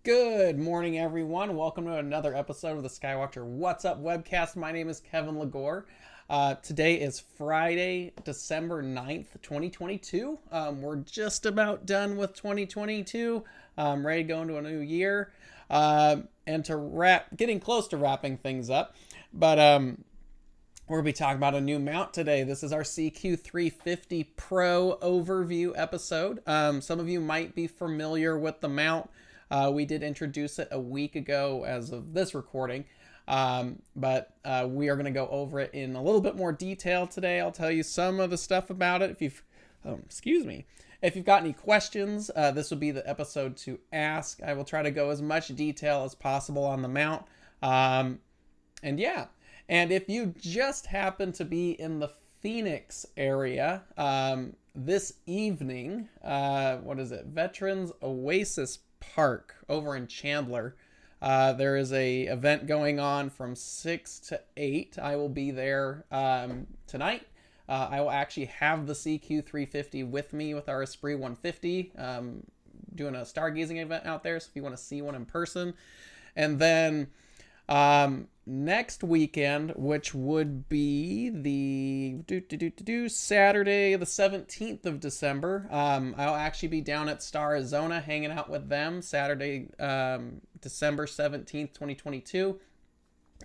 Good morning, everyone. Welcome to another episode of the Skywatcher What's Up Webcast. My name is Kevin Lagore. Today is Friday, December 9th, 2022. We're just about done with 2022. Ready to go into a new year. And getting close to wrapping things up. But we're going to be talking about a new mount today. This is our CQ350 Pro Overview episode. Some of you might be familiar with the mount. We did introduce it a week ago as of this recording, but we are going to go over it in a little bit more detail today. I'll tell you some of the stuff about it. If you've got any questions, this will be the episode to ask. I will try to go as much detail as possible on the mount. And if you just happen to be in the Phoenix area, this evening, Veterans Oasis Park over in Chandler. There is a event going on from 6 to 8. I will be there tonight. I will actually have the CQ350 with me with our Esprit 150, doing a stargazing event out there, so if you want to see one in person. And then next weekend, which would be the Saturday, the 17th of December, I'll actually be down at Star Arizona hanging out with them Saturday, December 17th, 2022.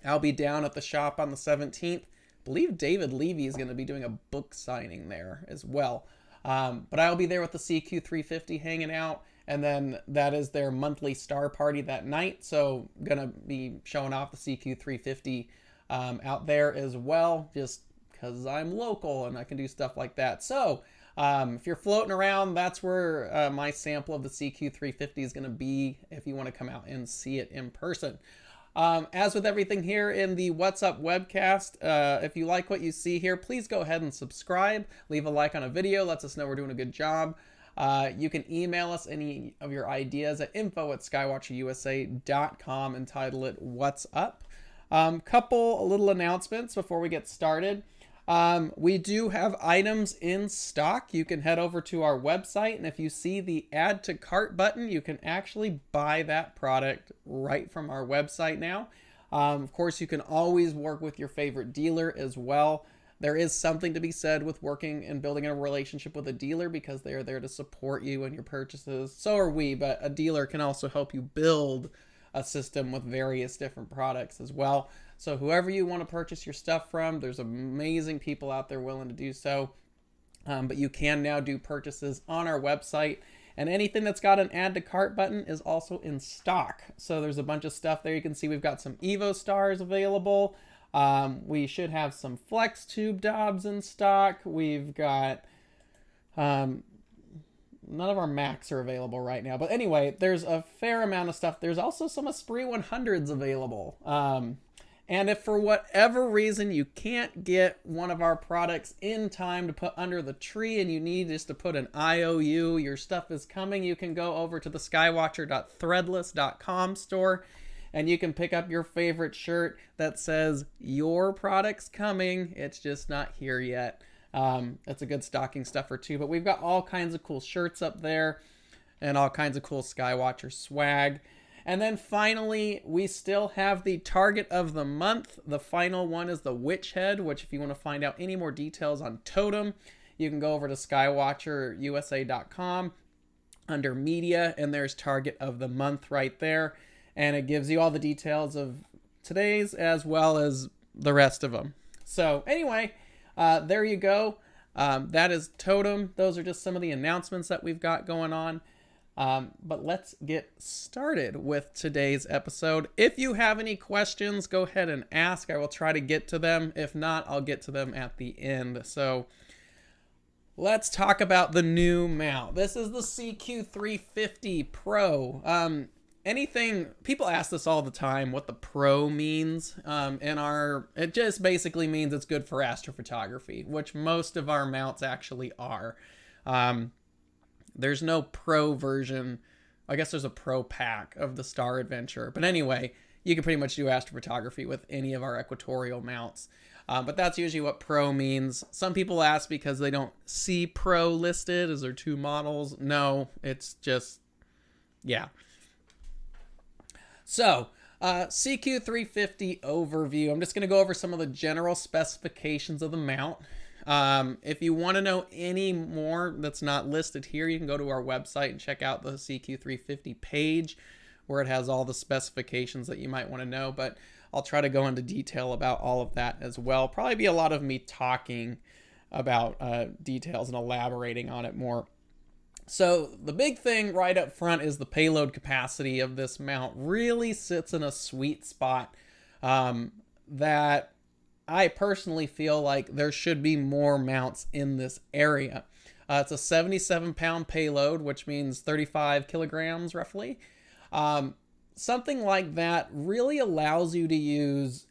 I'll be down at the shop on the 17th. I believe David Levy is going to be doing a book signing there as well. But I'll be there with the CQ350 hanging out. And then that is their monthly star party that night. So gonna be showing off the CQ350 out there as well, just because I'm local and I can do stuff like that. So if you're floating around, that's where my sample of the CQ350 is gonna be if you want to come out and see it in person. As with everything here in the What's Up Webcast, if you like what you see here, please go ahead and subscribe. Leave a like on a video, lets us know we're doing a good job. You can email us any of your ideas at info@skywatcherusa.com and title it What's Up. Couple little announcements before we get started. We do have items in stock. You can head over to our website, and if you see the add to cart button, you can actually buy that product right from our website now. Of course, you can always work with your favorite dealer as well. There is something to be said with working and building a relationship with a dealer because they are there to support you in your purchases. So are we, but a dealer can also help you build a system with various different products as well. So whoever you want to purchase your stuff from, there's amazing people out there willing to do so. But you can now do purchases on our website. And anything that's got an add to cart button is also in stock. So there's a bunch of stuff there. You can see we've got some Evo Stars available. We should have some flex tube dobs in stock. We've got none of our Macs are available right now, but anyway, there's a fair amount of stuff. There's also some Esprit 100s available. And if for whatever reason you can't get one of our products in time to put under the tree and you need just to put an IOU, your stuff is coming, you can go over to the skywatcher.threadless.com store. And you can pick up your favorite shirt that says your product's coming. It's just not here yet. It's a good stocking stuffer too. But we've got all kinds of cool shirts up there and all kinds of cool Skywatcher swag. And then finally, we still have the target of the month. The final one is the Witch Head, which if you want to find out any more details on Totem, you can go over to skywatcherusa.com under media, and there's target of the month right there. And it gives you all the details of today's as well as the rest of them. So anyway, there you go. That is Totem. Those are just some of the announcements that we've got going on. But let's get started with today's episode. If you have any questions, go ahead and ask. I will try to get to them. If not, I'll get to them at the end. So let's talk about the new mount. This is the CQ350 Pro. People ask this all the time, what the Pro means. It just basically means it's good for astrophotography, which most of our mounts actually are. There's no Pro version. I guess there's a Pro pack of the Star Adventure. But anyway, you can pretty much do astrophotography with any of our equatorial mounts. But that's usually what Pro means. Some people ask because they don't see Pro listed. Is there two models? No, it's just, yeah. So, CQ350 overview. I'm just going to go over some of the general specifications of the mount. If you want to know any more that's not listed here, you can go to our website and check out the CQ350 page where it has all the specifications that you might want to know, but I'll try to go into detail about all of that as well. Probably be a lot of me talking about details and elaborating on it more. So the big thing right up front is the payload capacity of this mount really sits in a sweet spot that I personally feel like there should be more mounts in this area. It's a 77-pound payload, which means 35 kilograms roughly. Something like that really allows you to use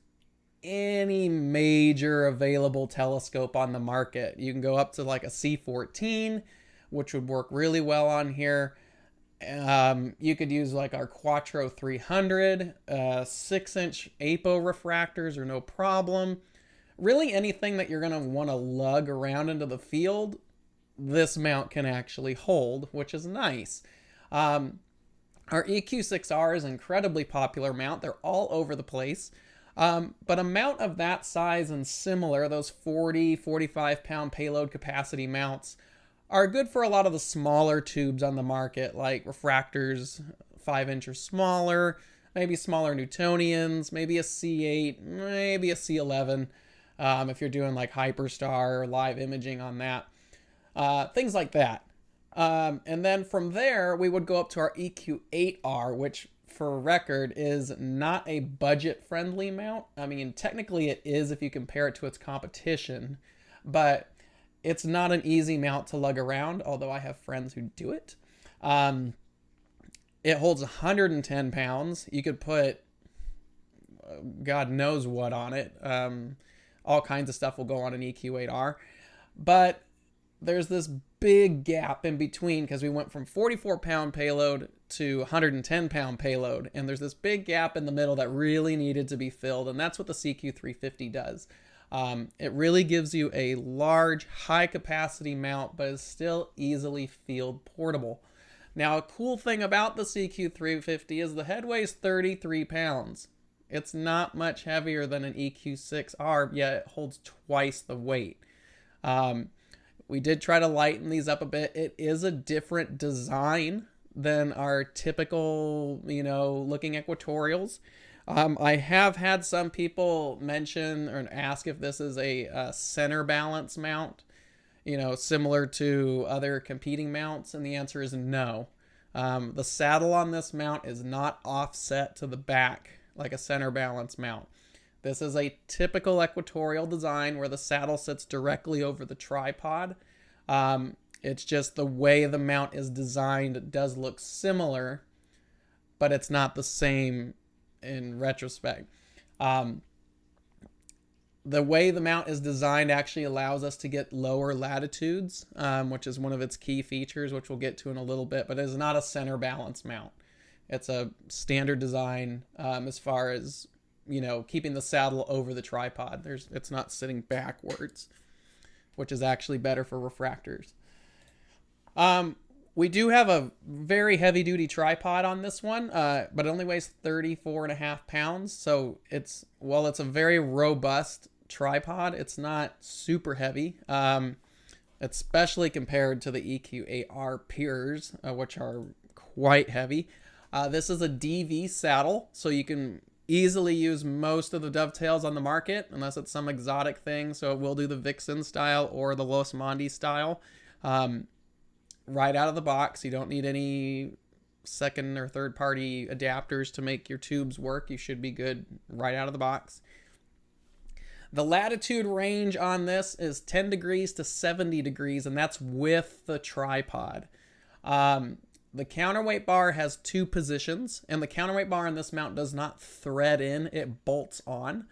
any major available telescope on the market. You can go up to like a C14, which would work really well on here. You could use like our Quattro 300, 6-inch APO refractors are no problem. Really anything that you're gonna wanna lug around into the field, this mount can actually hold, which is nice. Our EQ6R is an incredibly popular mount. They're all over the place. But a mount of that size and similar, those 40, 45-pound payload capacity mounts, are good for a lot of the smaller tubes on the market, like refractors 5-inch or smaller, maybe smaller Newtonians, maybe a C8, maybe a C11, if you're doing like Hyperstar or live imaging on that. Things like that. And then from there, we would go up to our EQ8R, which for record is not a budget-friendly mount. I mean, technically it is if you compare it to its competition, but it's not an easy mount to lug around, although I have friends who do it. It holds 110 pounds. You could put God knows what on it. All kinds of stuff will go on an EQ8R. But there's this big gap in between because we went from 44-pound payload to 110-pound payload. And there's this big gap in the middle that really needed to be filled. And that's what the CQ350 does. It really gives you a large, high-capacity mount, but is still easily field portable. Now, a cool thing about the CQ350 is the head weighs 33 pounds. It's not much heavier than an EQ6R, yet it holds twice the weight. We did try to lighten these up a bit. It is a different design than our typical, looking equatorials. I have had some people mention or ask if this is a center balance mount, similar to other competing mounts, and the answer is no. The saddle on this mount is not offset to the back like a center balance mount. This is a typical equatorial design where the saddle sits directly over the tripod. It's just the way the mount is designed. It does look similar, but it's not the same in retrospect. The way the mount is designed actually allows us to get lower latitudes, which is one of its key features, which we'll get to in a little bit, but it is not a center balance mount. It's a standard design as far as, keeping the saddle over the tripod. It's not sitting backwards, which is actually better for refractors. We do have a very heavy-duty tripod on this one, but it only weighs 34.5 pounds. So it's a very robust tripod. It's not super heavy, especially compared to the EQ8R peers, which are quite heavy. This is a DV saddle, so you can easily use most of the dovetails on the market, unless it's some exotic thing. So we'll do the Vixen style or the Los Mondi style. Right out of the box. You don't need any second or third party adapters to make your tubes work. You should be good right out of the box. The latitude range on this is 10 degrees to 70 degrees, and that's with the tripod. The counterweight bar has 2 positions, and the counterweight bar on this mount does not thread in, it bolts on,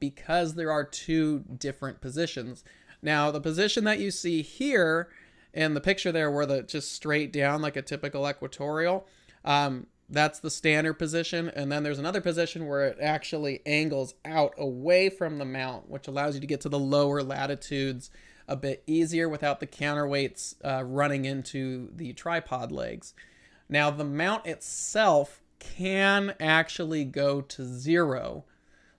because there are 2 different positions. Now, the position that you see here in the picture there where the just straight down like a typical equatorial, that's the standard position. And then there's another position where it actually angles out away from the mount, which allows you to get to the lower latitudes a bit easier without the counterweights running into the tripod legs. Now, the mount itself can actually go to 0.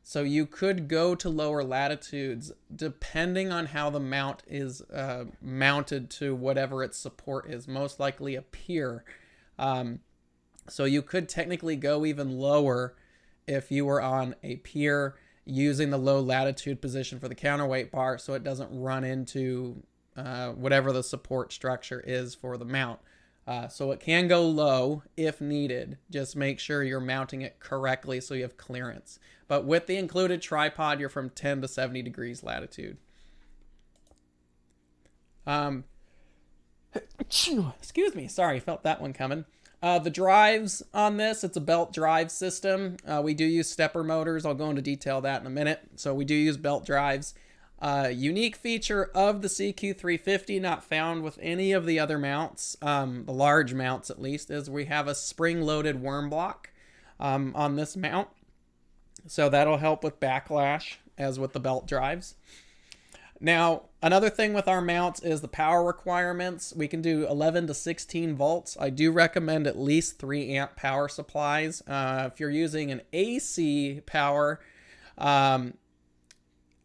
So you could go to lower latitudes depending on how the mount is mounted to whatever its support is, most likely a pier. So you could technically go even lower if you were on a pier using the low latitude position for the counterweight bar, so it doesn't run into whatever the support structure is for the mount. So it can go low if needed. Just make sure you're mounting it correctly so you have clearance. But with the included tripod, you're from 10 to 70 degrees latitude. Excuse me. Sorry, felt that one coming. The drives on this, it's a belt drive system. We do use stepper motors. I'll go into detail that in a minute. So we do use belt drives. Unique feature of the CQ350, not found with any of the other mounts, the large mounts at least, is we have a spring-loaded worm block on this mount. So that'll help with backlash, as with the belt drives. Now, another thing with our mounts is the power requirements. We can do 11 to 16 volts. I do recommend at least 3 amp power supplies. If you're using an AC power, I've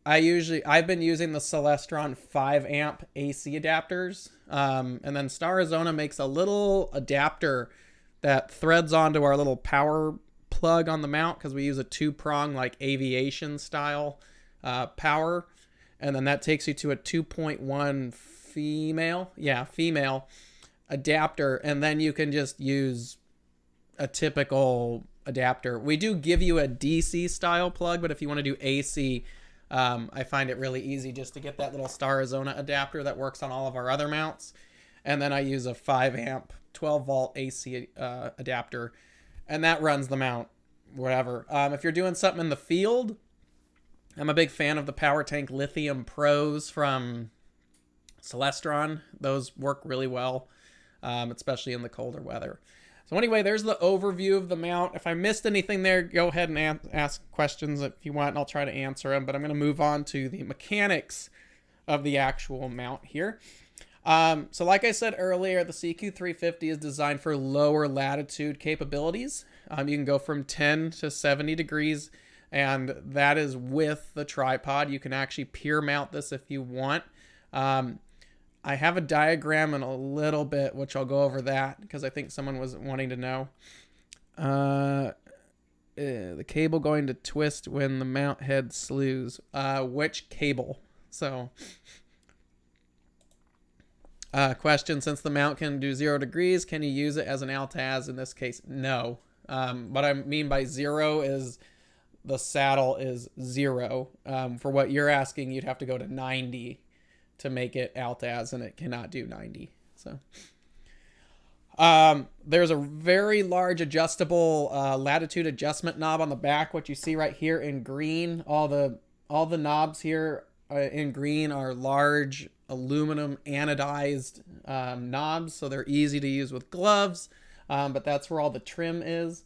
been using the Celestron 5 amp AC adapters. And then Starizona makes a little adapter that threads onto our little power plug on the mount, because we use a 2-prong like aviation style power. And then that takes you to a 2.1 female adapter. And then you can just use a typical adapter. We do give you a DC style plug, but if you want to do AC, I find it really easy just to get that little Starizona adapter that works on all of our other mounts. And then I use a 5 amp, 12 volt AC adapter, and that runs the mount, whatever. If you're doing something in the field, I'm a big fan of the Power Tank Lithium Pros from Celestron. Those work really well, especially in the colder weather. So anyway, there's the overview of the mount. If I missed anything there, go ahead and ask questions if you want, and I'll try to answer them. But I'm going to move on to the mechanics of the actual mount here. So like I said earlier, the CQ350 is designed for lower latitude capabilities. You can go from 10 to 70 degrees, and that is with the tripod. You can actually pier mount this if you want. I have a diagram in a little bit, which I'll go over that because I think someone was wanting to know. The cable going to twist when the mount head slews. Which cable? So, question, since the mount can do 0 degrees, can you use it as an Altaz? In this case, no. What I mean by 0 is the saddle is 0. For what you're asking, you'd have to go to 90 to make it Altaz, and it cannot do 90. So there's a very large adjustable latitude adjustment knob on the back. What you see right here in green, all the knobs here in green are large aluminum anodized knobs, so they're easy to use with gloves, but that's where all the trim is.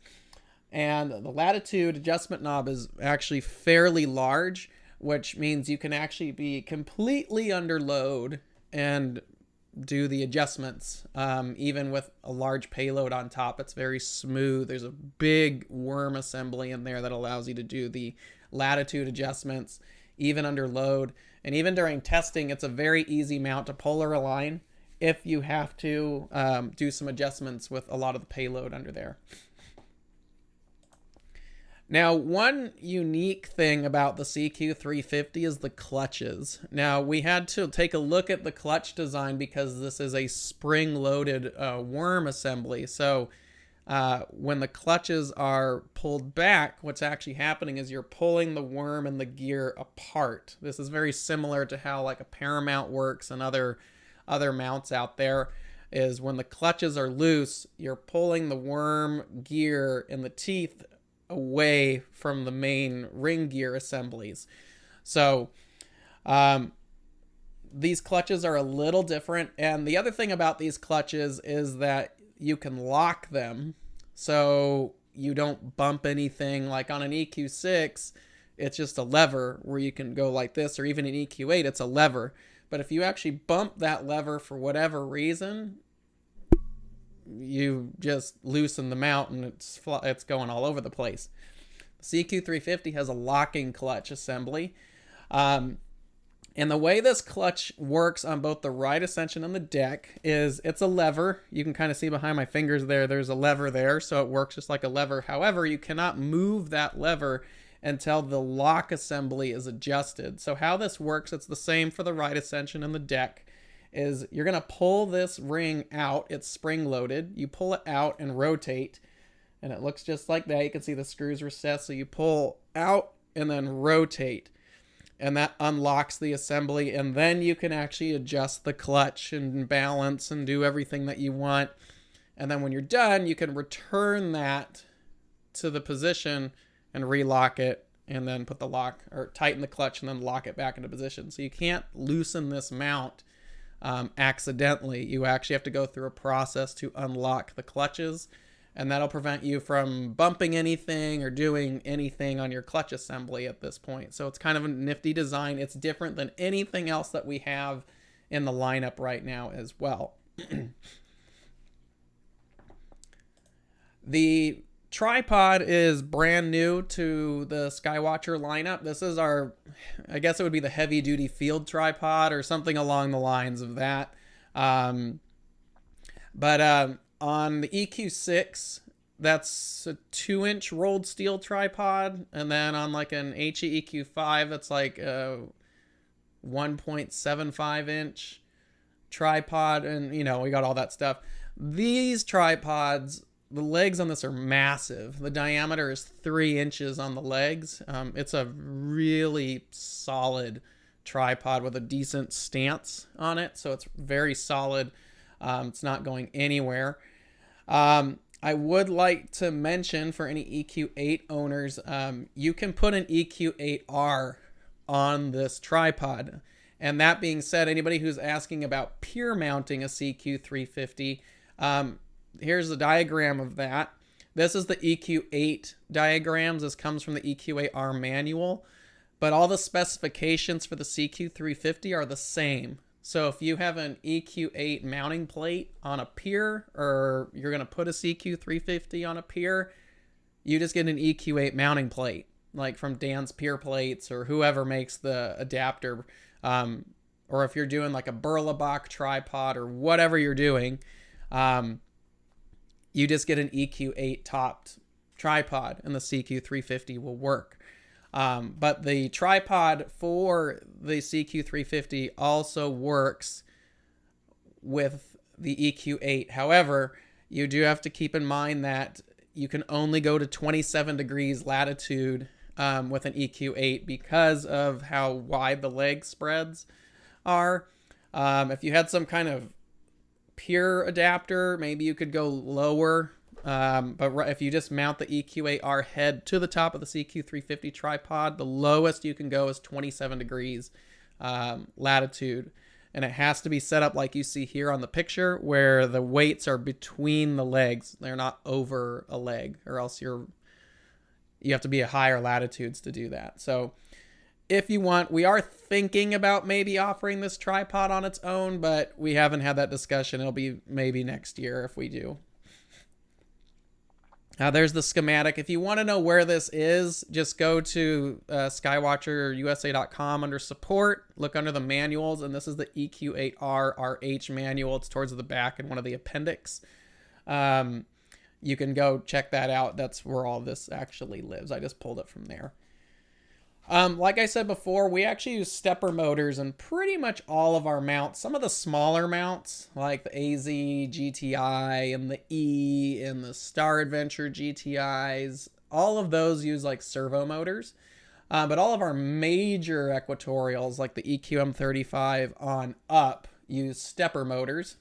And the latitude adjustment knob is actually fairly large, which means you can actually be completely under load and do the adjustments. Even with a large payload on top, it's very smooth. There's a big worm assembly in there that allows you to do the latitude adjustments even under load. And even during testing, it's a very easy mount to polar align if you have to do some adjustments with a lot of the payload under there. Now, one unique thing about the CQ350 is the clutches. Now, we had to take a look at the clutch design because this is a spring-loaded worm assembly. So when the clutches are pulled back, what's actually happening is you're pulling the worm and the gear apart. This is very similar to how like a Paramount works and other mounts out there. Is when the clutches are loose, you're pulling the worm gear and the teeth away from the main ring gear assemblies. So these clutches are a little different, and the other thing about these clutches is that you can lock them so you don't bump anything. Like on an EQ6, it's just a lever where you can go like this, or even an EQ8, it's a lever. But if you actually bump that lever for whatever reason, you just loosen the mount and it's going all over the place. The CQ350 has a locking clutch assembly. And the way this clutch works on both the right ascension and the deck is it's a lever. You can kind of see behind my fingers there, there's a lever there, so it works just like a lever. However, you cannot move that lever until the lock assembly is adjusted. So how this works, it's the same for the right ascension and the deck, is you're going to pull this ring out. It's spring loaded. You pull it out and rotate, and it looks just like that. You can see the screws recessed, so you pull out and then rotate. And that unlocks the assembly, and then you can actually adjust the clutch and balance and do everything that you want. And then when you're done, you can return that to the position and relock it, and then put the lock, or tighten the clutch and then lock it back into position. So you can't loosen this mount accidentally. You actually have to go through a process to unlock the clutches, and that'll prevent you from bumping anything or doing anything on your clutch assembly at this point. So it's kind of a nifty design. It's different than anything else that we have in the lineup right now as well. The tripod is brand new to the Skywatcher lineup. This is our, I guess it would be the heavy duty field tripod or something along the lines of that. On the EQ6, that's a 2-inch rolled steel tripod. And then on like an HE EQ5, that's like a 1.75-inch tripod. And, you know, we got all that stuff. These tripods, the legs on this are massive. The diameter is 3 inches on the legs. It's a really solid tripod with a decent stance on it. So it's very solid. It's not going anywhere. I would like to mention for any EQ8 owners, you can put an EQ8R on this tripod. And that being said, anybody who's asking about pier mounting a CQ350, here's the diagram of that. This is the EQ8 diagrams. This comes from the EQ8R manual, but all the specifications for the CQ350 are the same. So if you have an EQ8 mounting plate on a pier, or you're going to put a CQ350 on a pier, you just get an EQ8 mounting plate, like from Dan's Pier Plates or whoever makes the adapter. Or if you're doing like a Burlebach tripod or whatever you're doing, you just get an EQ8 topped tripod and the CQ350 will work. But the tripod for the CQ350 also works with the EQ8. However, you do have to keep in mind that you can only go to 27 degrees latitude with an EQ8 because of how wide the leg spreads are. If you had some kind of pier adapter, maybe you could go lower. But if you just mount the EQ8R head to the top of the CQ350 tripod, the lowest you can go is 27 degrees latitude. And it has to be set up like you see here on the picture, where the weights are between the legs. They're not over a leg, or else you have to be at higher latitudes to do that. So if you want, we are thinking about maybe offering this tripod on its own, but we haven't had that discussion. It'll be maybe next year if we do. There's the schematic. If you want to know where this is, just go to skywatcherusa.com under support, look under the manuals, and this is the EQ8R RH manual. It's towards the back in one of the appendix. You can go check that out. That's where all this actually lives. I just pulled it from there. Like I said before, we actually use stepper motors in pretty much all of our mounts. Some of the smaller mounts, like the AZ GTI and the E and the Star Adventure GTIs, all of those use like servo motors. But all of our major equatorials, like the EQM35 on up, use stepper motors.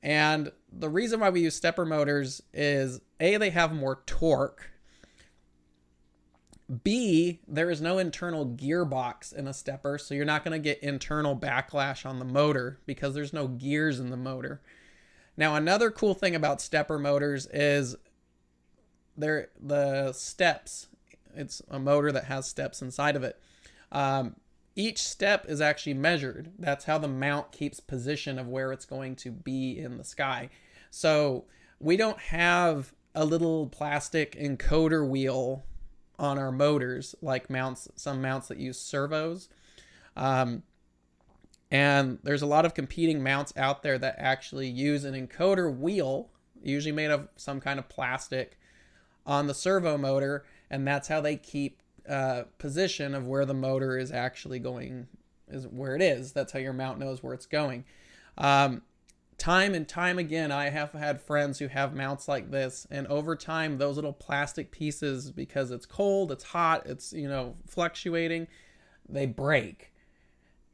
And the reason why we use stepper motors is, A, they have more torque. B, there is no internal gearbox in a stepper, so you're not going to get internal backlash on the motor because there's no gears in the motor. Now, another cool thing about stepper motors is the steps. It's a motor that has steps inside of it. Each step is actually measured. That's how the mount keeps position of where it's going to be in the sky. So we don't have a little plastic encoder wheel on our motors like some mounts that use servos. And there's a lot of competing mounts out there that actually use an encoder wheel, usually made of some kind of plastic, on the servo motor, and that's how they keep position of where the motor is actually going, is where it is. That's how your mount knows where it's going. Time and time again, I have had friends who have mounts like this, and over time, those little plastic pieces, because it's cold, it's hot, it's, fluctuating, they break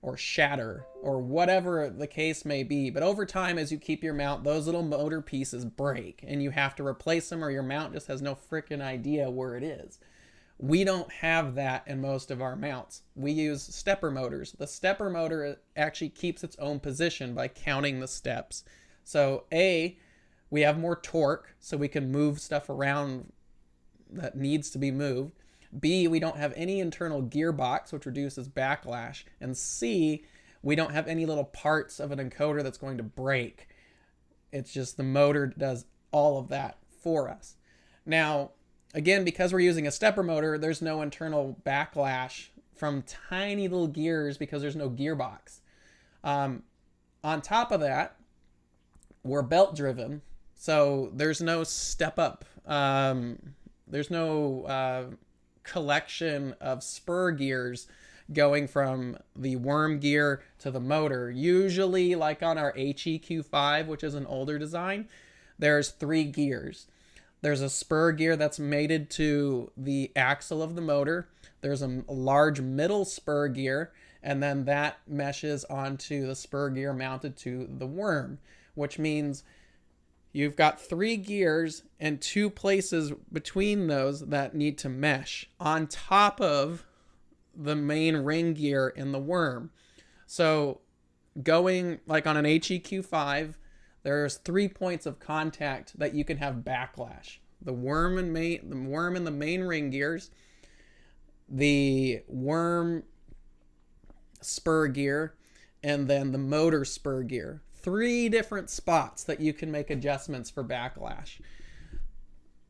or shatter or whatever the case may be. But over time, as you keep your mount, those little motor pieces break and you have to replace them, or your mount just has no freaking idea where it is. We don't have that in most of our mounts. We use stepper motors. The stepper motor actually keeps its own position by counting the steps. So we have more torque, so we can move stuff around that needs to be moved. B, we don't have any internal gearbox, which reduces backlash. And C, we don't have any little parts of an encoder that's going to break. It's just the motor does all of that for us. Now, again, because we're using a stepper motor, there's no internal backlash from tiny little gears because there's no gearbox. On top of that, we're belt driven, so there's no step up. There's no collection of spur gears going from the worm gear to the motor. Usually, like on our HEQ5, which is an older design, there's 3 gears. There's a spur gear that's mated to the axle of the motor. There's a large middle spur gear, and then that meshes onto the spur gear mounted to the worm, which means you've got 3 gears and 2 places between those that need to mesh on top of the main ring gear in the worm. So going like on an HEQ5, there's 3 points of contact that you can have backlash. The worm and the main ring gears, the worm spur gear, and then the motor spur gear. 3 different spots that you can make adjustments for backlash.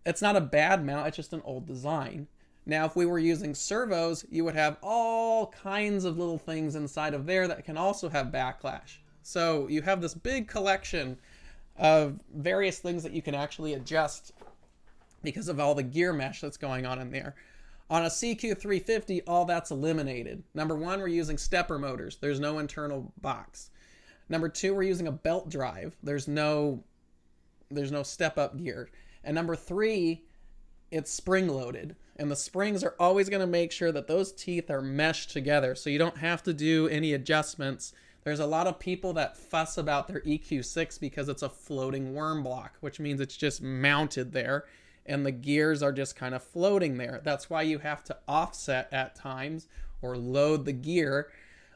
It's not a bad mount, it's just an old design. Now, if we were using servos, you would have all kinds of little things inside of there that can also have backlash. So you have this big collection of various things that you can actually adjust because of all the gear mesh that's going on in there. On a CQ350, all that's eliminated. Number 1, we're using stepper motors. There's no internal box. Number 2, we're using a belt drive. There's no step-up gear. And number 3, it's spring-loaded. And the springs are always going to make sure that those teeth are meshed together, so you don't have to do any adjustments. There's a lot of people that fuss about their EQ6 because it's a floating worm block, which means it's just mounted there, and the gears are just kind of floating there. That's why you have to offset at times or load the gear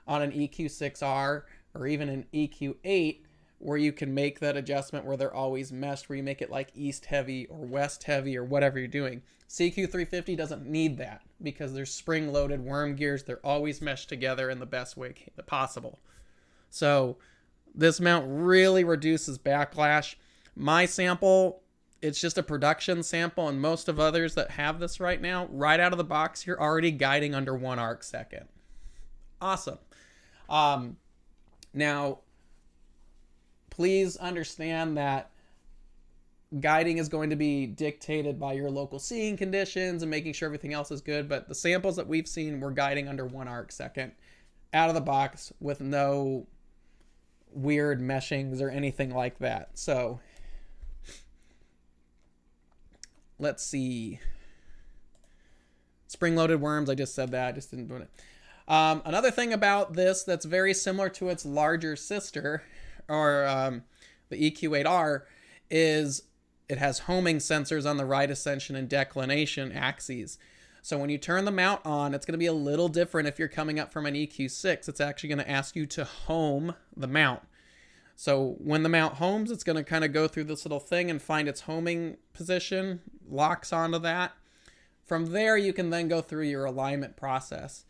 on an EQ6R or even an EQ8, where you can make that adjustment where they're always meshed, where you make it like east heavy or west heavy or whatever you're doing. CQ350 doesn't need that because they're spring-loaded worm gears. They're always meshed together in the best way possible. So this mount really reduces backlash. My sample, it's just a production sample, and most of others that have this right now, right out of the box, you're already guiding under 1 arc second. Awesome. Now, please understand that guiding is going to be dictated by your local seeing conditions and making sure everything else is good, but the samples that we've seen, we're guiding under 1 arc second out of the box with no weird meshings or anything like that. So let's see. Spring-loaded worms, I just said that. I just didn't do it. Another thing about this that's very similar to its larger sister, or the EQ8R, is it has homing sensors on the right ascension and declination axes. So when you turn the mount on, it's going to be a little different if you're coming up from an EQ6. It's actually going to ask you to home the mount. So when the mount homes, it's going to kind of go through this little thing and find its homing position, locks onto that. From there, you can then go through your alignment process.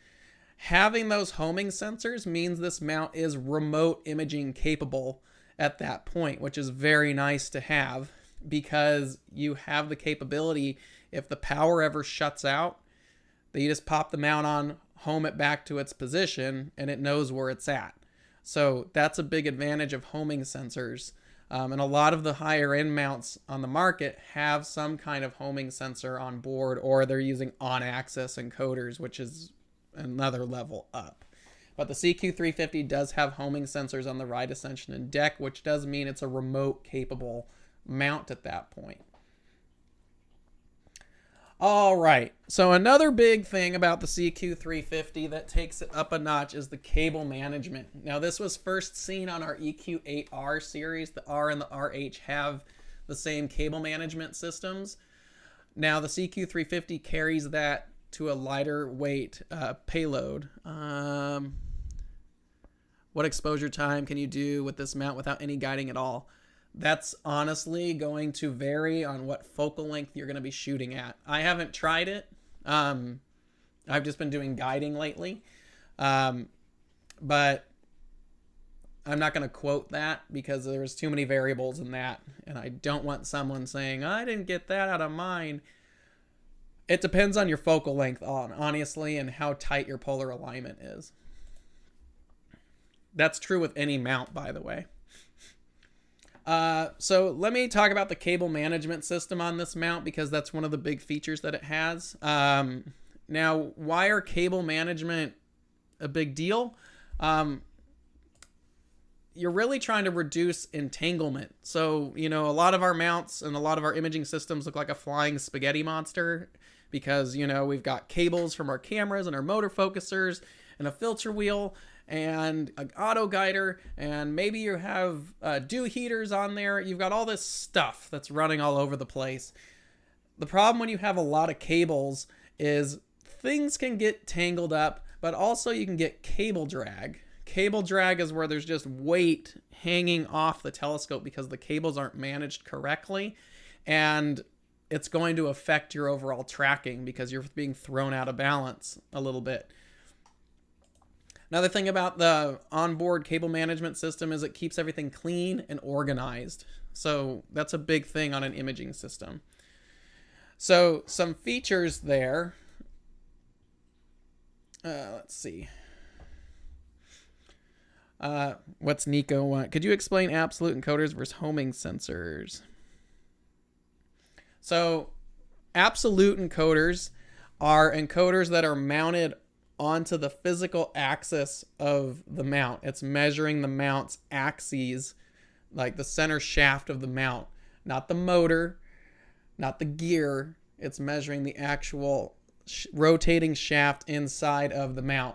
Having those homing sensors means this mount is remote imaging capable at that point, which is very nice to have. because you have the capability, if the power ever shuts out, that you just pop the mount on, home it back to its position, and it knows where it's at. So that's a big advantage of homing sensors. And a lot of the higher end mounts on the market have some kind of homing sensor on board, or they're using on-axis encoders, which is another level up. But the CQ350 does have homing sensors on the ride ascension and deck, which does mean it's a remote capable mount at that point. All right, so another big thing about the CQ350 that takes it up a notch is the cable management. Now, this was first seen on our EQ8R series. The R and the RH have the same cable management systems. Now, the CQ350 carries that to a lighter weight payload. What exposure time can you do with this mount without any guiding at all? That's honestly going to vary on what focal length you're going to be shooting at. I haven't tried it. I've just been doing guiding lately. But I'm not going to quote that because there's too many variables in that. And I don't want someone saying, I didn't get that out of mine. It depends on your focal length, honestly, and how tight your polar alignment is. That's true with any mount, by the way. So let me talk about the cable management system on this mount, because that's one of the big features that it has. Now, why are cable management a big deal? You're really trying to reduce entanglement. So, you know, a lot of our mounts and a lot of our imaging systems look like a flying spaghetti monster because, you know, we've got cables from our cameras and our motor focusers and a filter wheel and an auto guider, and maybe you have dew heaters on there. You've got all this stuff that's running all over the place. The problem when you have a lot of cables is things can get tangled up, but also you can get cable drag. Cable drag is where there's just weight hanging off the telescope because the cables aren't managed correctly, and it's going to affect your overall tracking because you're being thrown out of balance a little bit. Another thing about the onboard cable management system is it keeps everything clean and organized. So that's a big thing on an imaging system. So some features there. Let's see. What's Nico want? Could you explain absolute encoders versus homing sensors? So absolute encoders are encoders that are mounted onto the physical axis of the mount. It's measuring the mount's axes, like the center shaft of the mount, not the motor, not the gear. It's measuring the actual rotating shaft inside of the mount.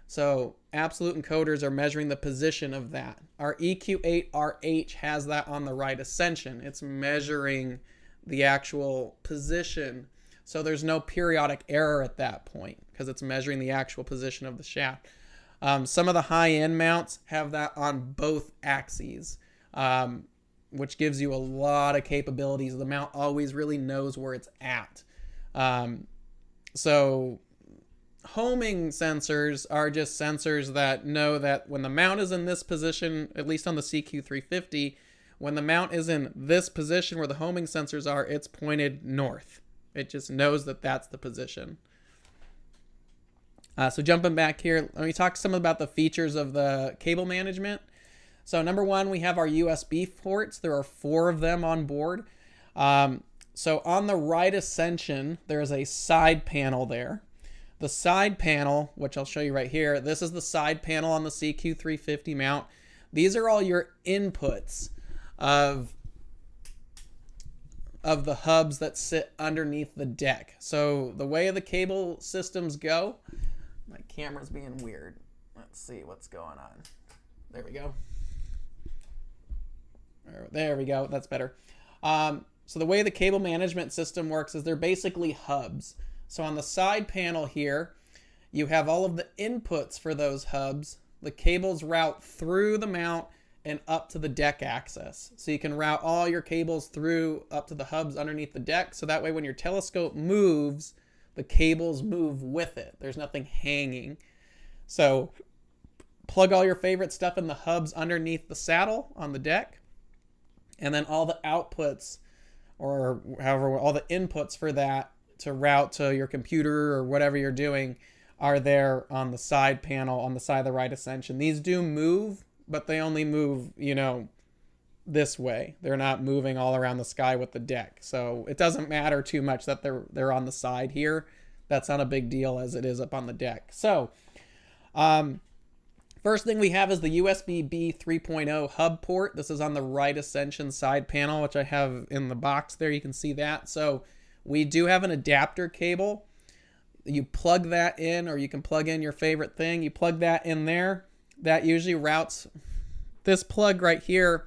So absolute encoders are measuring the position of that. Our EQ8RH has that on the right ascension. It's measuring the actual position. So there's no periodic error at that point because it's measuring the actual position of the shaft. Some of the high-end mounts have that on both axes, which gives you a lot of capabilities. The mount always really knows where it's at. So homing sensors are just sensors that know that when the mount is in this position, at least on the CQ350, when the mount is in this position where the homing sensors are, it's pointed north. It just knows that that's the position. So jumping back here, let me talk some about the features of the cable management. So number one, we have our USB ports. There are 4 of them on board. So on the right ascension, there's a side panel there. The side panel, which I'll show you right here, this is the side panel on the CQ350 mount. These are all your inputs of the hubs that sit underneath the deck. So the way the cable systems go, my camera's being weird. Let's see what's going on. There we go. There we go. That's better. So the way the cable management system works is they're basically hubs. So on the side panel here, you have all of the inputs for those hubs. The cables route through the mount and up to the deck axis. So you can route all your cables through up to the hubs underneath the deck. So that way when your telescope moves, the cables move with it. There's nothing hanging. So plug all your favorite stuff in the hubs underneath the saddle on the deck. And then all the outputs or however, all the inputs for that to route to your computer or whatever you're doing are there on the side panel on the side of the right ascension. These do move, but they only move, this way. They're not moving all around the sky with the deck. So it doesn't matter too much that they're on the side here. That's not a big deal as it is up on the deck. So first thing we have is the USB-B 3.0 hub port. This is on the right ascension side panel, which I have in the box there. You can see that. So we do have an adapter cable. You plug that in, or you can plug in your favorite thing. You plug that in there. That usually routes this plug right here.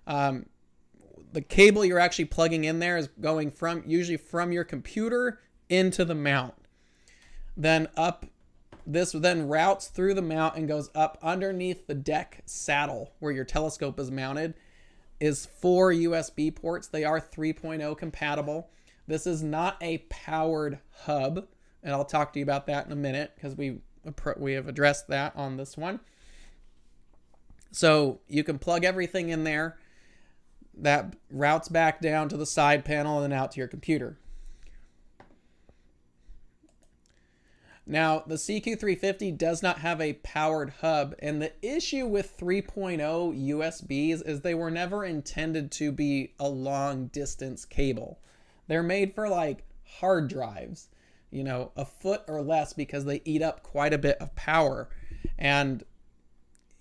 The cable you're actually plugging in there is going usually from your computer into the mount. Then this then routes through the mount and goes up underneath the deck saddle where your telescope is mounted. Is 4 USB ports. They are 3.0 compatible. This is not a powered hub, and I'll talk to you about that in a minute because we have addressed that on this one. So you can plug everything in there. That routes back down to the side panel and then out to your computer. Now, the CQ350 does not have a powered hub, and the issue with 3.0 USBs is they were never intended to be a long distance cable. They're made for like hard drives, a foot or less, because they eat up quite a bit of power. And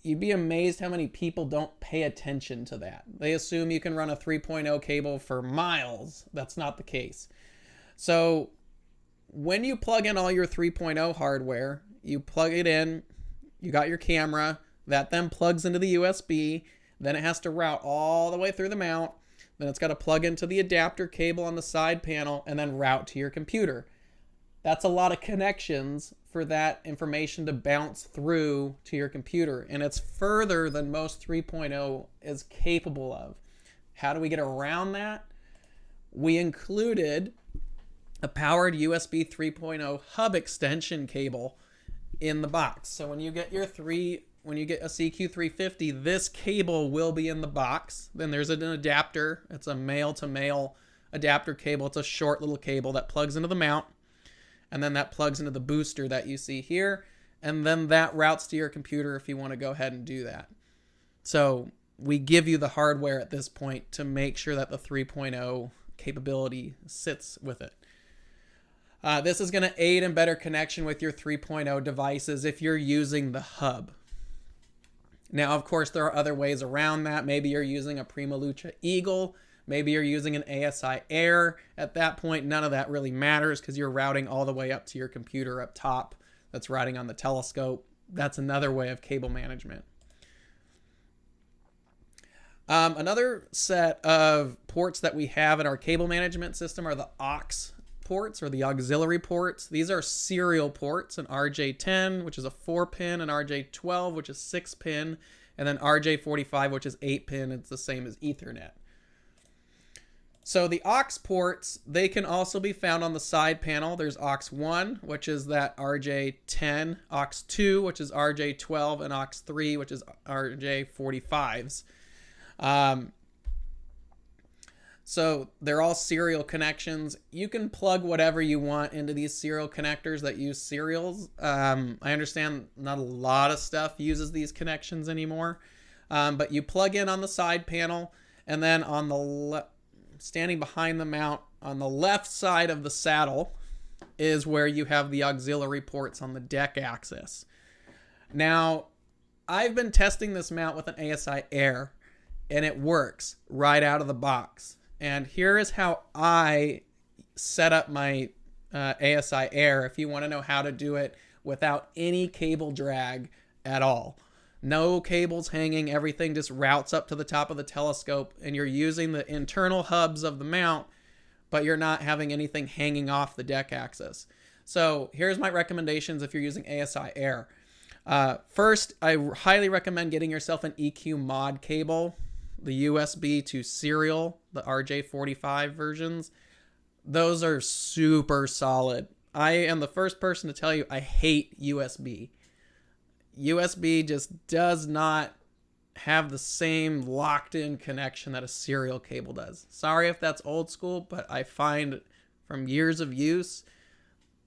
you'd be amazed how many people don't pay attention to that. They assume you can run a 3.0 cable for miles. That's not the case. So when you plug in all your 3.0 hardware, you plug it in, you got your camera, that then plugs into the USB, then it has to route all the way through the mount, then it's got to plug into the adapter cable on the side panel, and then route to your computer. That's a lot of connections for that information to bounce through to your computer. And it's further than most 3.0 is capable of. How do we get around that? We included a powered USB 3.0 hub extension cable in the box. So when you get a CQ350, this cable will be in the box. Then there's an adapter. It's a male-to-male adapter cable. It's a short little cable that plugs into the mount. And then that plugs into the booster that you see here. And then that routes to your computer if you want to go ahead and do that. So we give you the hardware at this point to make sure that the 3.0 capability sits with it. This is going to aid in better connection with your 3.0 devices if you're using the hub. Now, of course, there are other ways around that. Maybe you're using a Prima Luce Eagle. Maybe you're using an ASI Air. At that point, none of that really matters because you're routing all the way up to your computer up top that's routing on the telescope. That's another way of cable management. Another set of ports that we have in our cable management system are the aux ports, or the auxiliary ports. These are serial ports, an RJ10, which is a 4-pin, an RJ12, which is 6-pin, and then RJ45, which is 8-pin. It's the same as Ethernet. So the aux ports, they can also be found on the side panel. There's aux1, which is that RJ10, aux2, which is RJ12, and aux3, which is RJ45s. So they're all serial connections. You can plug whatever you want into these serial connectors that use serials. I understand not a lot of stuff uses these connections anymore, but you plug in on the side panel, and then on the standing behind the mount on the left side of the saddle is where you have the auxiliary ports on the deck axis. Now, I've been testing this mount with an ASI Air, and it works right out of the box. And here is how I set up my ASI Air if you want to know how to do it without any cable drag at all. No cables hanging, everything just routes up to the top of the telescope, and you're using the internal hubs of the mount, but you're not having anything hanging off the deck axis. So here's my recommendations if you're using ASI Air. First, I highly recommend getting yourself an EQ mod cable, the USB to serial, the RJ45 versions. Those are super solid. I am the first person to tell you I hate USB. USB just does not have the same locked-in connection that a serial cable does. Sorry if that's old school, but I find from years of use,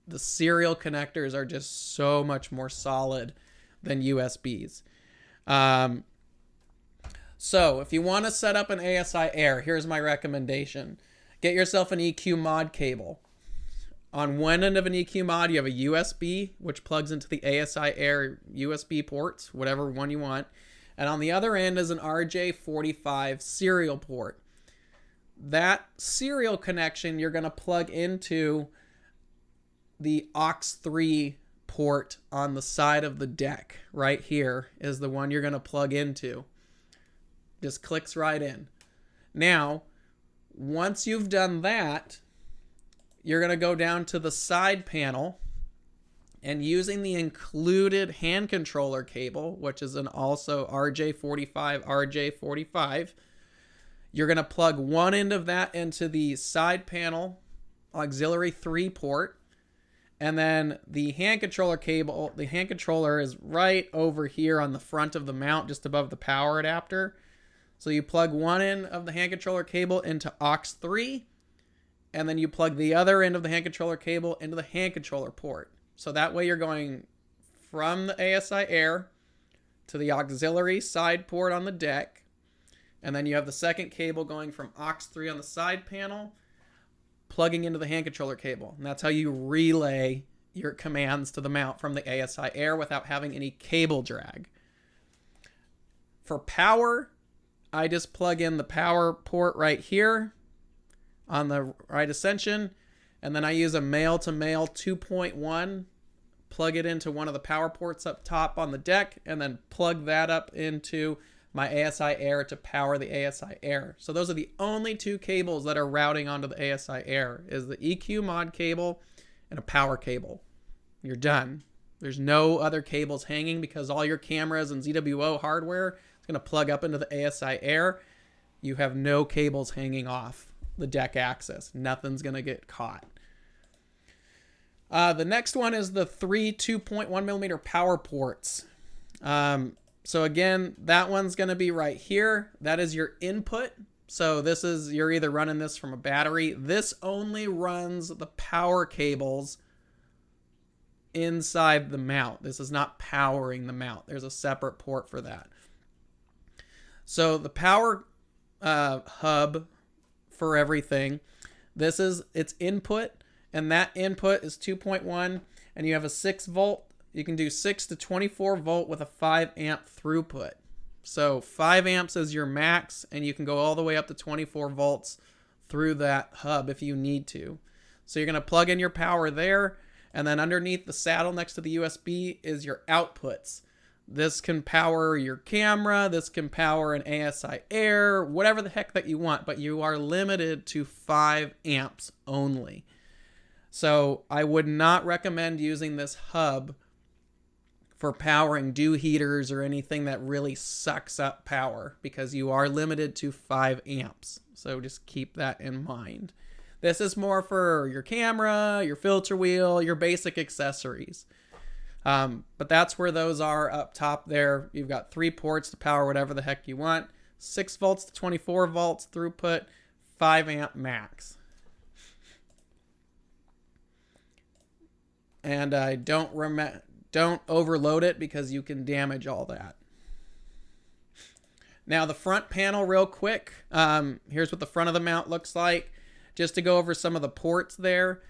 the serial connectors are just so much more solid than USBs. So if you want to set up an ASI Air, here's my recommendation. Get yourself an EQ mod cable. On one end of an EQ mod, you have a USB, which plugs into the ASI Air USB ports, whatever one you want. And on the other end is an RJ45 serial port. That serial connection you're going to plug into the aux3 port on the side of the deck. Right here is the one you're going to plug into. Just clicks right in. Now, once you've done that, you're going to go down to the side panel, and using the included hand controller cable, which is an also RJ45, you're going to plug one end of that into the side panel auxiliary 3 port, and then the hand controller cable, the hand controller is right over here on the front of the mount, just above the power adapter. So you plug one end of the hand controller cable into aux3, and then you plug the other end of the hand controller cable into the hand controller port. So that way you're going from the ASI Air to the auxiliary side port on the deck. And then you have the second cable going from aux3 on the side panel, plugging into the hand controller cable. And that's how you relay your commands to the mount from the ASI Air without having any cable drag. For power, I just plug in the power port right here on the right ascension, and then I use a male-to-male 2.1, plug it into one of the power ports up top on the deck, and then plug that up into my ASI Air to power the ASI Air. So those are the only two cables that are routing onto the ASI Air, is the EQ mod cable and a power cable. You're done. There's no other cables hanging because all your cameras and ZWO hardware is going to plug up into the ASI Air. You have no cables hanging off the deck axis. Nothing's going to get caught. The next one is the three 2.1 millimeter power ports. So again, that one's going to be right here. That is your input. So this is, you're either running this from a battery. This only runs the power cables inside the mount. This is not powering the mount. There's a separate port for that. So the power hub for everything, this is its input, and that input is 2.1, and you have a 6 volt. You can do 6 to 24 volt with a 5 amp throughput. So 5 amps is your max, and you can go all the way up to 24 volts through that hub if you need to. So you're going to plug in your power there, and then underneath the saddle next to the USB is your outputs. This can power your camera, this can power an ASI Air, whatever the heck that you want, but you are limited to 5 amps only. So I would not recommend using this hub for powering dew heaters or anything that really sucks up power, because you are limited to 5 amps. So just keep that in mind. This is more for your camera, your filter wheel, your basic accessories. But that's where those are up top there. You've got 3 ports to power whatever the heck you want. 6 volts to 24 volts throughput, 5 amp max. And don't overload it because you can damage all that. Now the front panel real quick. Here's what the front of the mount looks like. Just to go over some of the ports there.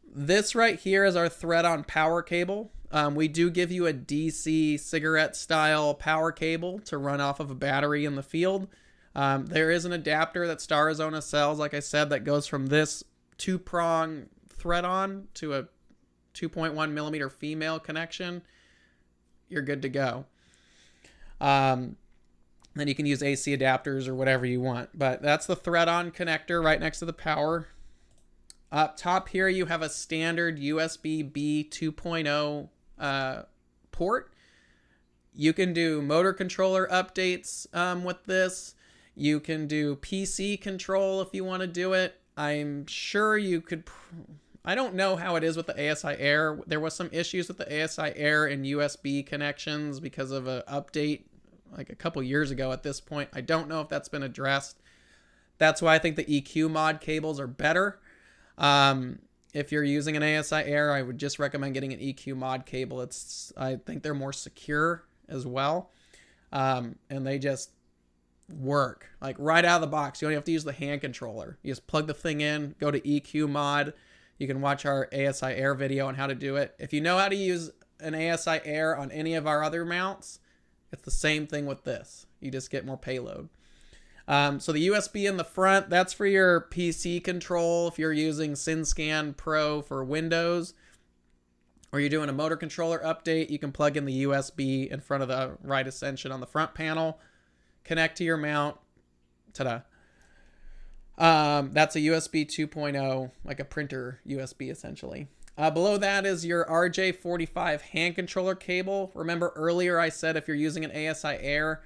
This right here is our thread-on power cable. We do give you a DC cigarette style power cable to run off of a battery in the field. There is an adapter that Starizona sells, like I said, that goes from this 2-prong thread-on to a 2.1 millimeter female connection. You're good to go. Then you can use AC adapters or whatever you want. But that's the thread-on connector right next to the power. Up top here, you have a standard USB-B 2.0 port. You can do motor controller updates with this. You can do PC control if you want to do it. I'm sure you could... I don't know how it is with the ASI Air. There was some issues with the ASI Air and USB connections because of an update like a couple years ago at this point. I don't know if that's been addressed. That's why I think the EQ mod cables are better. If you're using an ASI Air, I would just recommend getting an EQ mod cable. I think they're more secure as well. And they just work like right out of the box. You don't have to use the hand controller. You just plug the thing in, go to EQ mod. You can watch our ASI Air video on how to do it. If you know how to use an ASI Air on any of our other mounts, it's the same thing with this. You just get more payload. So the USB in the front, that's for your PC control. If you're using SynScan Pro for Windows, or you're doing a motor controller update, you can plug in the USB in front of the right ascension on the front panel, connect to your mount. Ta-da. That's a USB 2.0, like a printer USB essentially. Below that is your RJ45 hand controller cable. Remember earlier I said if you're using an ASI Air,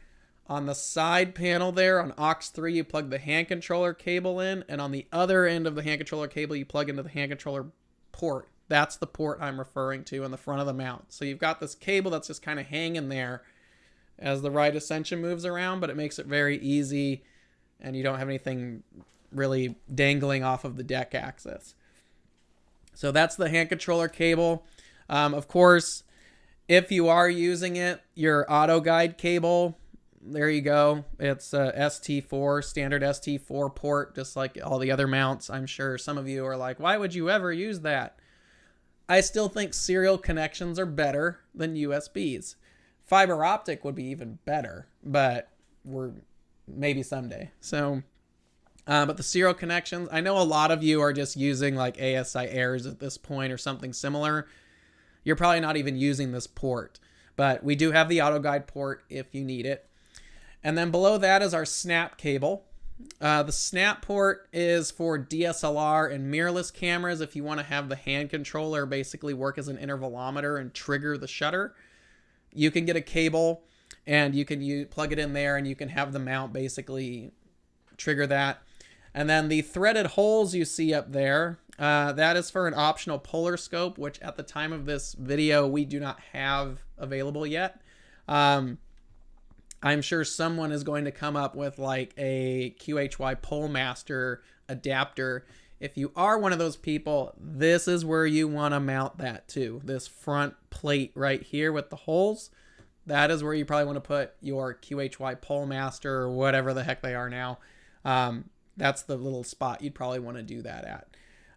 on the side panel there on aux3, you plug the hand controller cable in, and on the other end of the hand controller cable, you plug into the hand controller port. That's the port I'm referring to in the front of the mount. So you've got this cable that's just kind of hanging there as the right ascension moves around, but it makes it very easy, and you don't have anything really dangling off of the deck axis. So that's the hand controller cable. Of course, if you are using it, your auto guide cable, there you go. It's a ST4, standard ST4 port, just like all the other mounts. I'm sure some of you are like, why would you ever use that? I still think serial connections are better than USBs. Fiber optic would be even better, but we're maybe someday. So, but the serial connections, I know a lot of you are just using like ASI Airs at this point or something similar. You're probably not even using this port, but we do have the auto guide port if you need it. And then below that is our snap cable. The snap port is for DSLR and mirrorless cameras if you want to have the hand controller basically work as an intervalometer and trigger the shutter. You can get a cable and you can plug it in there and you can have the mount basically trigger that. And then the threaded holes you see up there, that is for an optional polar scope, which at the time of this video we do not have available yet. I'm sure someone is going to come up with like a QHY PoleMaster adapter. If you are one of those people, this is where you want to mount that to. This front plate right here with the holes. That is where you probably want to put your QHY PoleMaster or whatever the heck they are now. That's the little spot you'd probably want to do that at.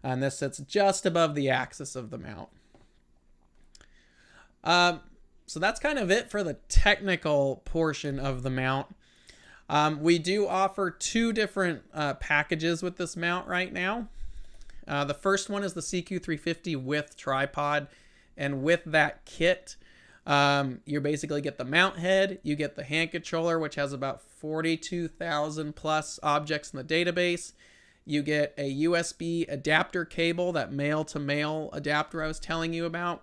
And this sits just above the axis of the mount. So that's kind of it for the technical portion of the mount. We do offer two different packages with this mount right now. The first one is the CQ350 with tripod. And with that kit, you basically get the mount head, you get the hand controller, which has about 42,000 plus objects in the database. You get a USB adapter cable, that male-to-male adapter I was telling you about.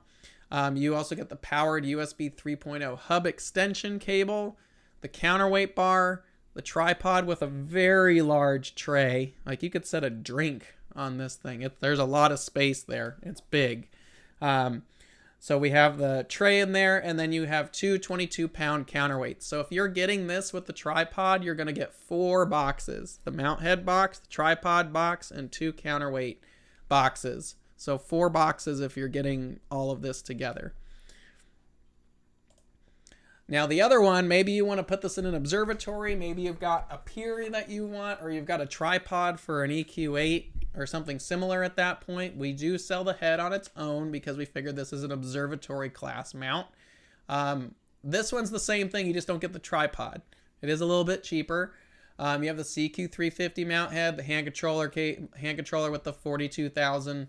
You also get the powered USB 3.0 hub extension cable, the counterweight bar, the tripod with a very large tray. Like you could set a drink on this thing. There's a lot of space there. It's big. So we have the tray in there, and then you have two 22-pound counterweights. So if you're getting this with the tripod, you're going to get 4 boxes. The mount head box, the tripod box, and 2 counterweight boxes. So 4 boxes if you're getting all of this together. Now the other one, maybe you want to put this in an observatory. Maybe you've got a pier that you want, or you've got a tripod for an EQ8 or something similar at that point. We do sell the head on its own because we figured this is an observatory class mount. This one's the same thing. You just don't get the tripod. It is a little bit cheaper. You have the CQ350 mount head, the hand controller with the 42,000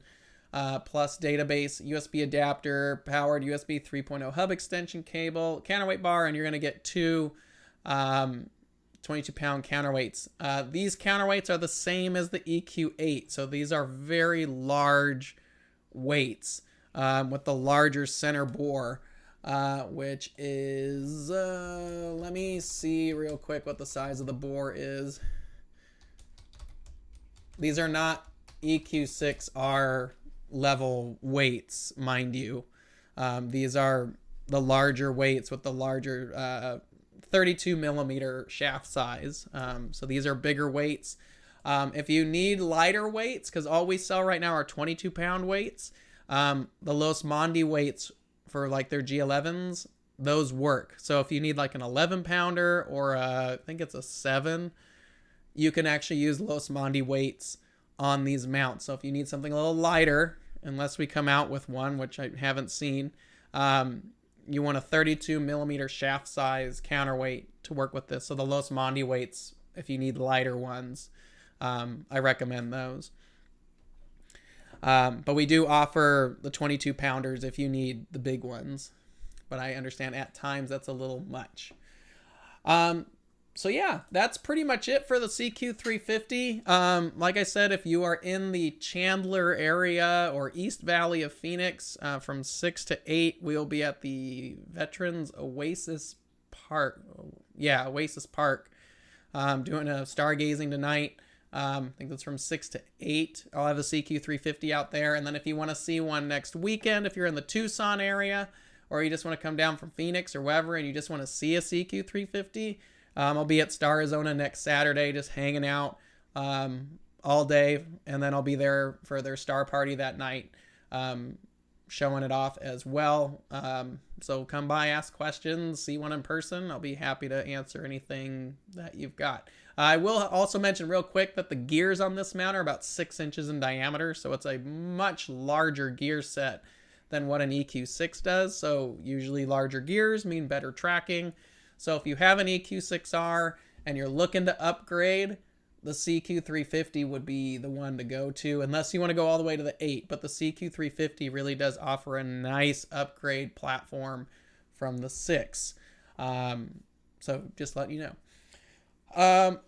plus database, USB adapter, powered USB 3.0 hub extension cable, counterweight bar, and you're going to get 2 22-pound counterweights. These counterweights are the same as the EQ8, so these are very large weights with the larger center bore, which is, let me see real quick what the size of the bore is. These are not EQ6R level weights, mind you. These are the larger weights with the larger 32 millimeter shaft size. So these are bigger weights. If you need lighter weights, because all we sell right now are 22 pound weights, the Los Mondi weights for like their G11s, those work. So if you need like an 11 pounder or I think it's a 7, you can actually use Los Mondi weights on these mounts. So if you need something a little lighter, unless we come out with one, which I haven't seen, you want a 32 millimeter shaft size counterweight to work with this. So the Los Mondi weights, if you need lighter ones, I recommend those. But we do offer the 22 pounders if you need the big ones. But I understand at times that's a little much. So yeah, that's pretty much it for the CQ350. Like I said, if you are in the Chandler area or East Valley of Phoenix, from 6 to 8, we'll be at the Veterans Oasis Park. Yeah, Oasis Park. Doing a stargazing tonight. I think that's from 6 to 8. I'll have a CQ350 out there. And then if you want to see one next weekend, if you're in the Tucson area, or you just want to come down from Phoenix or wherever and you just want to see a CQ350, I'll be at Star Arizona next Saturday just hanging out all day. And then I'll be there for their star party that night, showing it off as well. So come by, ask questions, see one in person. I'll be happy to answer anything that you've got. I will also mention real quick that the gears on this mount are about 6 inches in diameter, so it's a much larger gear set than what an EQ6 does. So usually larger gears mean better tracking. So if you have an EQ6R and you're looking to upgrade, the CQ350 would be the one to go to, unless you want to go all the way to the 8. But the CQ350 really does offer a nice upgrade platform from the 6. So just let you know.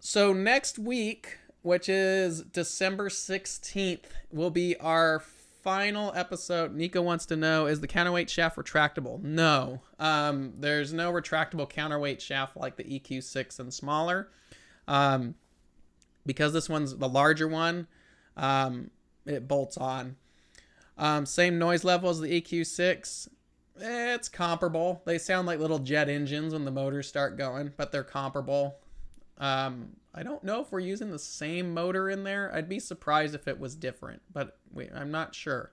So next week, which is December 16th, will be our final episode. Nico wants to know, is the counterweight shaft retractable? No. There's no retractable counterweight shaft like the EQ6 and smaller. Because this one's the larger one, it bolts on. Same noise level as the EQ6. It's comparable. They sound like little jet engines when the motors start going, but they're comparable. I don't know if we're using the same motor in there. I'd be surprised if it was different, but I'm not sure.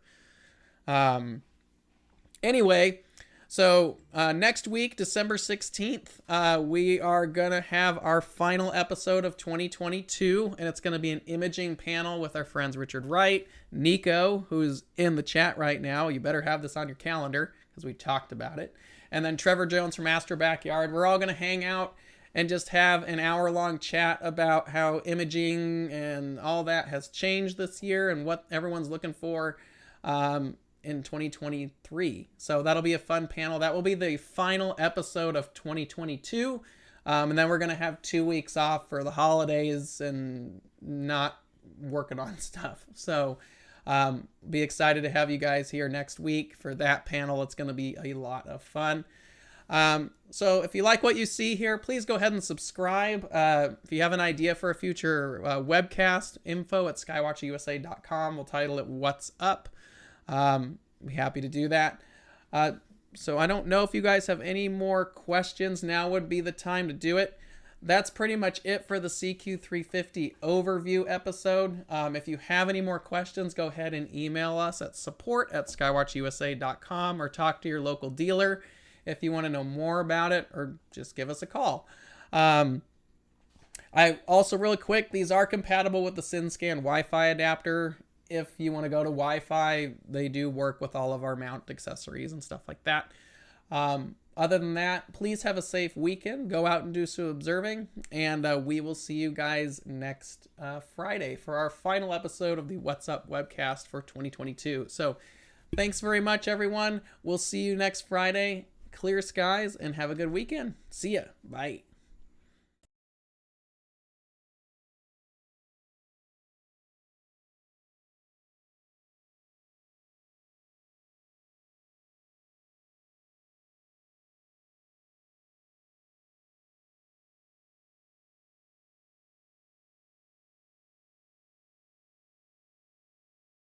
Anyway, so next week, December 16th, we are going to have our final episode of 2022, and it's going to be an imaging panel with our friends Richard Wright, Nico, who's in the chat right now. You better have this on your calendar because we talked about it. And then Trevor Jones from Astro Backyard. We're all going to hang out and just have an hour-long chat about how imaging and all that has changed this year and what everyone's looking for in 2023. So that'll be a fun panel. That will be the final episode of 2022. And then we're going to have 2 weeks off for the holidays and not working on stuff. So be excited to have you guys here next week for that panel. It's going to be a lot of fun. So if you like what you see here, please go ahead and subscribe. If you have an idea for a future webcast, info@skywatcherusa.com. We'll title it What's Up. Be happy to do that. So I don't know if you guys have any more questions. Now would be the time to do it. That's pretty much it for the CQ350 overview episode. If you have any more questions, go ahead and email us at support@skywatcherusa.com or talk to your local dealer if you want to know more about it, or just give us a call. I also, really quick, these are compatible with the SynScan Wi-Fi adapter. If you want to go to Wi-Fi, they do work with all of our mount accessories and stuff like that. Other than that, please have a safe weekend. Go out and do some observing, and we will see you guys next Friday for our final episode of the What's Up webcast for 2022. So thanks very much, everyone. We'll see you next Friday. Clear skies and have a good weekend. See ya. Bye.